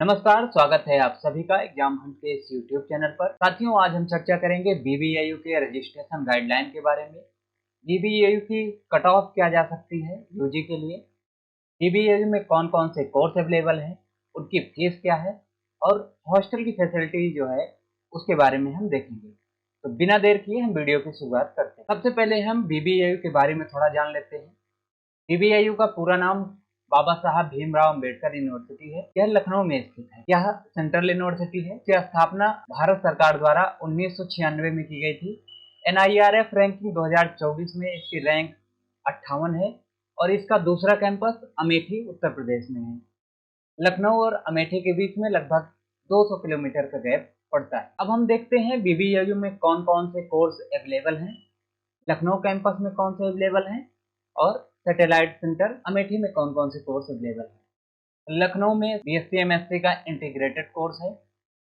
नमस्कार, स्वागत है आप सभी का एग्जाम हंट के इस यूट्यूब चैनल पर। साथियों, आज हम चर्चा करेंगे बीबीएयू के रजिस्ट्रेशन गाइडलाइन के बारे में। बीबीएयू की कट ऑफ क्या जा सकती है यूजी के लिए, बीबीएयू में कौन कौन से कोर्स अवेलेबल हैं, उनकी फीस क्या है और हॉस्टल की फैसिलिटी जो है उसके बारे में हम देखेंगे। तो बिना देर किए हम वीडियो की शुरुआत करते हैं। सबसे पहले हम बीबीएयू के बारे में थोड़ा जान लेते हैं। बीबीएयू का पूरा नाम बाबा साहब भीमराव अंबेडकर यूनिवर्सिटी है। यह लखनऊ में स्थित है। यह सेंट्रल यूनिवर्सिटी है। इसकी स्थापना भारत सरकार द्वारा 1996 में की गई थी। NIRF रैंकिंग 2024 में इसकी रैंक 58 है और इसका दूसरा कैंपस अमेठी उत्तर प्रदेश में है। लखनऊ और अमेठी के बीच में लगभग 200 किलोमीटर का गैप पड़ता है। अब हम देखते हैं बीबीएयू में कौन कौन से कोर्स अवेलेबल हैं, लखनऊ कैंपस में कौन से अवेलेबल हैं और सैटेलाइट सेंटर अमेठी में कौन कौन से कोर्स अवेलेबल हैं। लखनऊ में बीएससी एमएससी का इंटीग्रेटेड कोर्स है।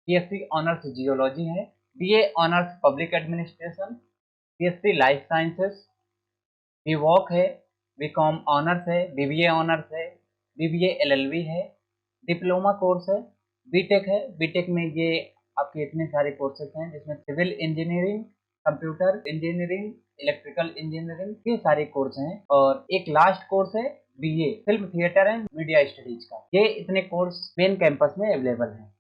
बीएससी ऑनर्स जियोलॉजी है, BA honours public administration, BSc life sciences, BVoc है, बीकॉम ऑनर्स है, बीबीए ऑनर्स है, बीबीए एलएलबी है, डिप्लोमा कोर्स है, बीटेक है। बीटेक में ये आपके इतने सारे कोर्सेज हैं जिसमें civil engineering, computer engineering, electrical engineering के सारे कोर्स हैं। और एक लास्ट कोर्स है BA film theatre and media studies का। ये इतने कोर्स मेन कैंपस में अवेलेबल हैं।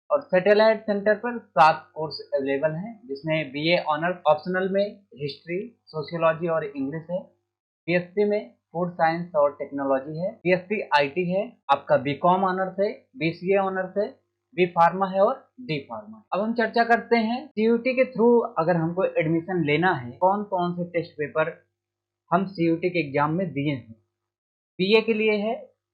और सैटेलाइट सेंटर पर 7 कोर्स अवेलेबल हैं जिसमें बीए ऑनर्स ऑप्शनल में हिस्ट्री, सोशियोलॉजी और इंग्लिश है। बीएससी में फूड साइंस और टेक्नोलॉजी है। बीएससी आईटी है। आपका बीकॉम ऑनर्स है, बीसीए ऑनर्स है, बी फार्मा है और डी फार्मा। अब हम चर्चा करते हैं सीयूटी के थ्रू अगर हमको एडमिशन लेना है कौन कौन से टेस्ट पेपर हम सीयूटी के एग्जाम में दिए हैं। बीए के लिए है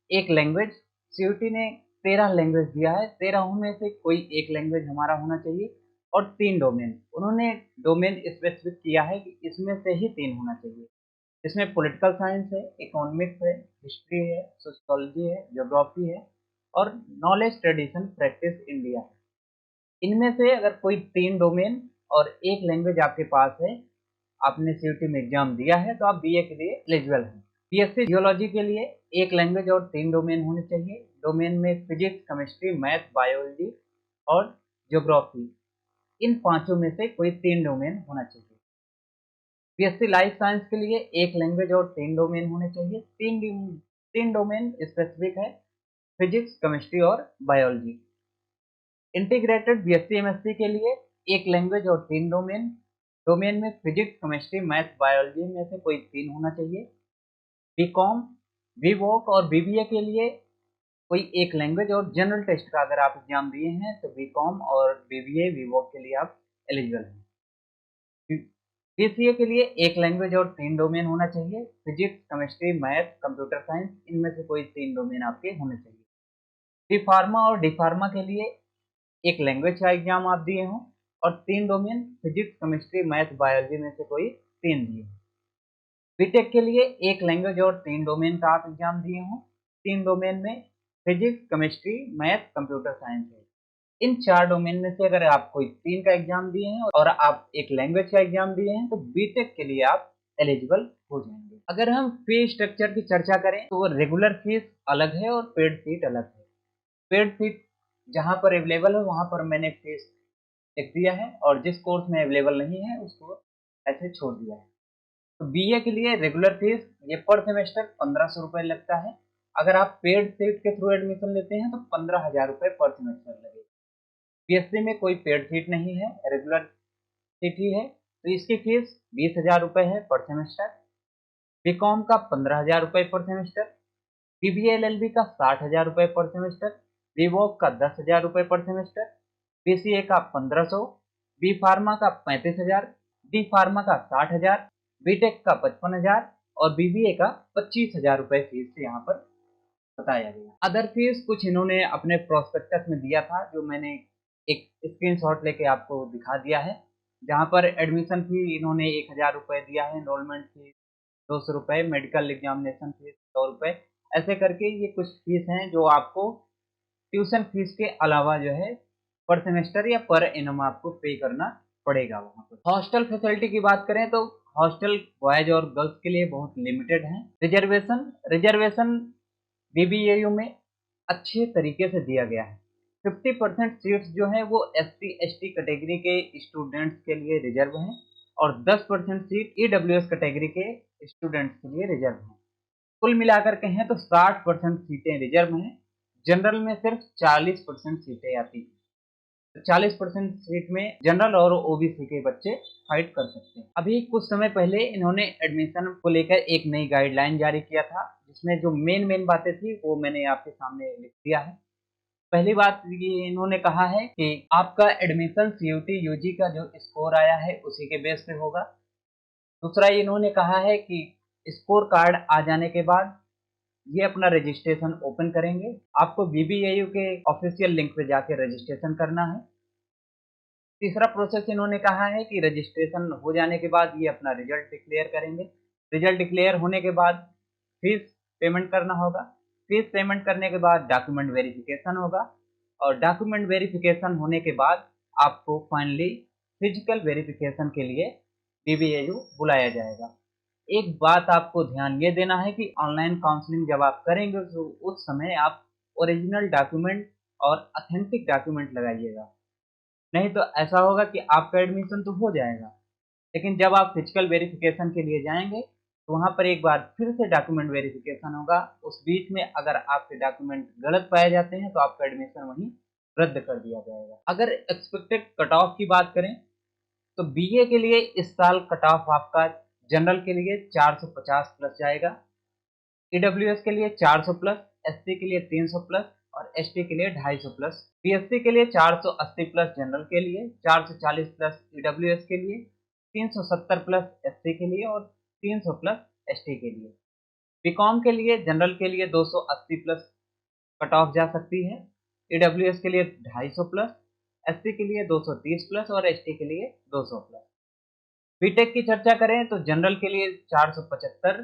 एक लैंग्वेज। सीयूटी ने 13 लैंग्वेज दिया है। 13 में से कोई एक लैंग्वेज हमारा होना चाहिए और 3 डोमेन। उन्होंने डोमेन स्पेसिफिक किया है कि इसमें से ही 3 होना चाहिए। इसमें पॉलिटिकल साइंस है, इकोनॉमिक्स है, हिस्ट्री है, सोशियोलॉजी है, ज्योग्राफी है और नॉलेज ट्रेडिशन प्रैक्टिस इंडिया है। इनमें से अगर कोई 3 डोमेन और एक लैंग्वेज आपके पास है, आपने सीयूटी में एग्जाम दिया है, तो आप बीए के लिए एलिजिबल हैं। बीएससी जियोलॉजी के लिए एक लैंग्वेज और 3 डोमेन होने चाहिए। डोमेन में फिजिक्स, केमिस्ट्री, मैथ, बायोलॉजी और ज्योग्राफी, इन पांचों में से कोई 3 डोमेन होना चाहिए। बीएससी लाइफ साइंस के लिए एक लैंग्वेज और 3 डोमेन होने चाहिए। तीन डोमेन स्पेसिफिक है, फिजिक्स, केमिस्ट्री और बायोलॉजी। इंटीग्रेटेड बीएससी एमएससी के लिए एक लैंग्वेज और 3 डोमेन। डोमेन में फिजिक्स, केमिस्ट्री, मैथ, बायोलॉजी में से कोई 3 होना चाहिए। बीकॉम, बीवॉक और बीबीए के लिए कोई एक लैंग्वेज और जनरल टेस्ट का अगर आप एग्जाम दिए हैं तो बीकॉम और बीबीए बीवॉक के लिए आप एलिजिबल हैं। बीसीए के लिए एक लैंग्वेज और 3 डोमेन होना चाहिए। Physics, chemistry, math, computer science, इनमें से कोई 3 डोमेन आपके होने चाहिए। डी फार्मा और डी फार्मा के लिए एक लैंग्वेज का एग्जाम आप दिए हों और 3 domain physics, chemistry, math, biology में से कोई 3 दिए हों। बीटेक के लिए एक लैंग्वेज और 3 डोमेन का आप एग्जाम दिए हों। 3 डोमेन में physics, chemistry, math, computer science है। इन 4 डोमेन में से अगर आप कोई 3 का एग्जाम दिए हैं और आप एक लैंग्वेज का एग्जाम दिए हैं तो बीटेक के लिए आप एलिजिबल हो जाएंगे। अगर हम फी स्ट्रक्चर की चर्चा करें तो रेगुलर फीस अलग है और पेड सीट अलग है। पेड सीट जहां पर अवेलेबल है वहां पर मैंने फीस लिख दिया है और जिस कोर्स में अवेलेबल नहीं है उसको ऐसे छोड़ दिया है। तो बीए के लिए रेगुलर फीस ये पर सेमेस्टर 1500 रुपये लगता है। अगर आप पेड सीट के थ्रू एडमिशन लेते हैं तो 15,000 रुपये पर सेमेस्टर लगेगा। बीएससी में कोई पेड सीट नहीं है, रेगुलर सीट ही है, तो इसकी फीस 20,000 रुपये है पर सेमेस्टर। बीकॉम का 15,000 रुपये पर सेमेस्टर, बीबीए एलएलबी का 60,000 रुपये पर सेमेस्टर, बीवॉक का 10,000 रुपये पर सेमेस्टर, बीसीए का 1500, बी फार्मा का 35,000, डी फार्मा का 60,000, बीटेक का 55,000 और बीबीए का 25,000 रुपये फीस यहाँ पर बताया गया। अदर फीस कुछ इन्होंने अपने प्रोस्पेक्टस में दिया था जो मैंने एक स्क्रीनशॉट लेके आपको दिखा दिया है, जहाँ पर एडमिशन फी इन्होंने 1,000 रुपये दिया है, एनरोलमेंट फीस 200 रुपये, मेडिकल एग्जामिनेशन फीस 100 रुपये, ऐसे करके ये कुछ फीस हैं जो आपको ट्यूशन फीस के अलावा जो है पर सेमेस्टर या पर एनम आपको पे करना पड़ेगा वहाँ पर। हॉस्टल फैसिलिटी की बात करें तो हॉस्टल बॉयज और गर्ल्स के लिए बहुत लिमिटेड है। रिजर्वेशन बीबीएयू में अच्छे तरीके से दिया गया है। 50% सीट्स जो हैं वो SC/ST कैटेगरी के स्टूडेंट्स के लिए रिजर्व हैं और 10% सीट EWS कैटेगरी के स्टूडेंट्स के लिए रिजर्व हैं। कुल मिलाकर कहें तो 60% सीटें रिजर्व हैं। जनरल में सिर्फ 40% सीटें आती हैं। 40% सीट में जनरल और OBC के बच्चे फाइट कर सकते हैं। अभी कुछ समय पहले इन्होंने एडमिशन को लेकर एक नई गाइडलाइन जारी किया था, जिसमें जो मेन बातें थी वो मैंने आपके सामने लिख दिया है। पहली बात ये इन्होंने कहा है कि आपका एडमिशन CUT UG का जो स्कोर आया है उसी के बेस पे होगा। दूसरा इन्होंने कहा है कि स्कोर कार्ड आ जाने के बाद ये अपना रजिस्ट्रेशन ओपन करेंगे। आपको BBAU के ऑफिशियल लिंक पे जाके रजिस्ट्रेशन करना है। तीसरा प्रोसेस इन्होंने कहा है कि रजिस्ट्रेशन हो जाने के बाद ये अपना रिजल्ट डिक्लेयर करेंगे। रिजल्ट डिक्लेयर होने के बाद फीस पेमेंट करना होगा। फीस पेमेंट करने के बाद डॉक्यूमेंट वेरिफिकेशन होगा और डॉक्यूमेंट वेरिफिकेशन होने के बाद आपको फाइनली फिजिकल वेरिफिकेशन के लिए BBAU बुलाया जाएगा। एक बात आपको ध्यान ये देना है कि ऑनलाइन काउंसलिंग जब आप करेंगे तो उस समय आप ओरिजिनल डॉक्यूमेंट और ऑथेंटिक डॉक्यूमेंट लगाइएगा। नहीं तो ऐसा होगा कि आपका एडमिशन तो हो जाएगा, लेकिन जब आप फिजिकल वेरिफिकेशन के लिए जाएंगे तो वहाँ पर एक बार फिर से डॉक्यूमेंट वेरिफिकेशन होगा। उस बीच में अगर आपके डॉक्यूमेंट गलत पाए जाते हैं तो आपका एडमिशन वहीं रद्द कर दिया जाएगा। अगर एक्सपेक्टेड कट ऑफ की बात करें तो BA के लिए इस साल कट ऑफ आपका जनरल के लिए 450 प्लस जाएगा, EWS के लिए 400 प्लस, SC के लिए 300 प्लस और ST के लिए 250 प्लस, BSc के लिए 480 प्लस जनरल के लिए, 440 प्लस EWS के लिए, 370 प्लस SC के लिए और 300 प्लस ST के लिए। बीकॉम के लिए जनरल के लिए 280 प्लस कट ऑफ जा सकती है, EWS के लिए 250 प्लस, SC के लिए 230 प्लस और ST के लिए 200 प्लस। बीटेक की चर्चा करें तो जनरल के लिए 475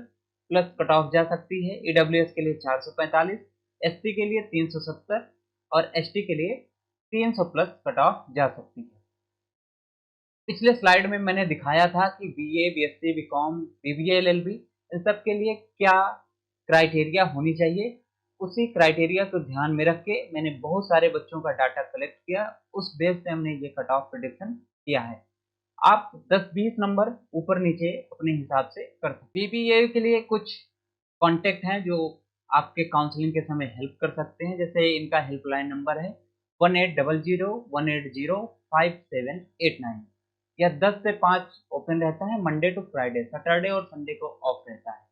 प्लस कट ऑफ जा सकती है, EWS के लिए 445, SC के लिए 370 और ST के लिए 300 प्लस कट ऑफ जा सकती है। पिछले स्लाइड में मैंने दिखाया था कि BA, BSc, BCom, BBA, LLB इन सब के लिए क्या क्राइटेरिया होनी चाहिए। उसी क्राइटेरिया को ध्यान में रख के मैंने बहुत सारे बच्चों का डाटा कलेक्ट किया, उस बेस पे हमने ये कट ऑफ प्रेडिक्शन किया है। आप 10-20 नंबर ऊपर नीचे अपने हिसाब से कर सकते हैं। BBA के लिए कुछ कॉन्टैक्ट हैं जो आपके काउंसलिंग के समय हेल्प कर सकते हैं। जैसे इनका हेल्पलाइन नंबर है 1800-180-5789। यह 10 से 5 ओपन रहता है, मंडे टू फ्राइडे, सैटरडे और संडे को ऑफ रहता है।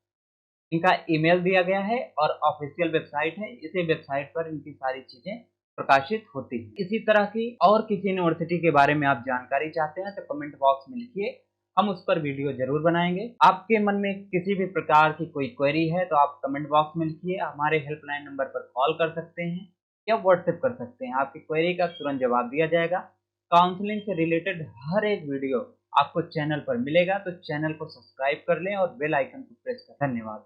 इनका ईमेल दिया गया है और ऑफिशियल वेबसाइट है। इसी वेबसाइट पर इनकी सारी चीजें प्रकाशित होती है। इसी तरह की और किसी यूनिवर्सिटी के बारे में आप जानकारी चाहते हैं तो कमेंट बॉक्स में लिखिए, हम उस पर वीडियो जरूर बनाएंगे। आपके मन में किसी भी प्रकार की कोई क्वेरी है तो आप कमेंट बॉक्स में लिखिए, हमारे हेल्पलाइन नंबर पर कॉल कर सकते हैं या व्हाट्सएप कर सकते हैं। आपकी क्वेरी का तुरंत जवाब दिया जाएगा। काउंसलिंग से रिलेटेड हर एक वीडियो आपको चैनल पर मिलेगा, तो चैनल को सब्सक्राइब कर लें और बेल आइकन को प्रेस करें। धन्यवाद।